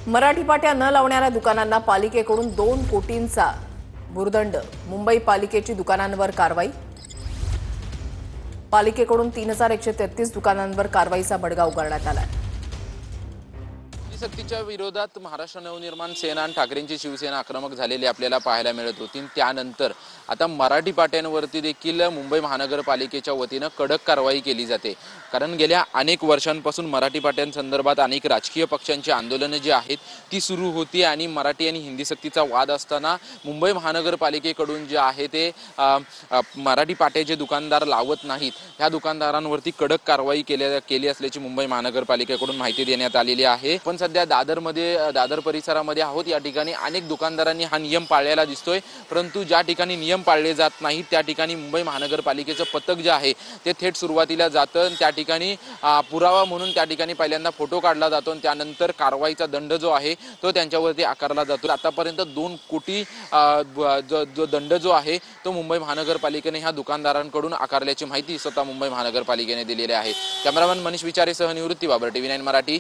मराठी पाट्या न लावणाऱ्या दुकानांना पालिकेकडून 2 कोटींचा भुर्दंड। मुंबई पालिकेची दुकानांवर कारवाई। पालिकेकडून 3133 दुकानांवर कारवाईचा बडगा उगारण्यात आला। सक्तीच्या विरोधात महाराष्ट्र नवनिर्माण सेना आणि ठाकरेंची शिवसेना आक्रमक झालेली आपल्याला पाहायला मिळत होती। त्यानंतर आता मराठी पाट्यांवरती देखील मुंबई महानगरपालिकेच्या वतीने कडक कारवाई केली जाते। कारण गेल्या अनेक वर्षांपासून मराठी पाट्यांसंदर्भात अनेक राजकीय पक्षांची आंदोलने जी आहेत ती सुरू होती आणि मराठी आणि हिंदी सक्तीचा वाद असताना मुंबई महानगरपालिकेकडून जे आहे ते मराठी पाट्याचे जे दुकानदार लावत नाहीत ह्या दुकानदारांवरती कडक कारवाई केली असल्याची मुंबई महानगरपालिकेकडून माहिती देण्यात आलेली आहे। पण सध्या दादर परिसरामध्ये आहोत। या ठिकाणी अनेक दुकानदारांनी हा नियम पाळलेला दिसतोय, परंतु ज्या ठिकाणी नियम पाळले जात नाहीत त्या ठिकाणी मुंबई महानगरपालिकेचं पथक जे आहे ते थेट सुरुवातीला जातं। त्या ठिकाणी पुरावा म्हणून त्या ठिकाणी पहिल्यांदा फोटो काढला जातो आणि त्यानंतर कारवाईचा दंड जो आहे तो त्यांच्यावरती आकारला जातो। आतापर्यंत 2 कोटी जो दंड जो आहे तो मुंबई महानगरपालिकेने ह्या दुकानदारांकडून आकारल्याची माहिती स्वतः मुंबई महानगरपालिकेने दिलेली आहे। कॅमेरामॅन मनीष विचारेसह निवृत्ती बाबर, TV9 मराठी।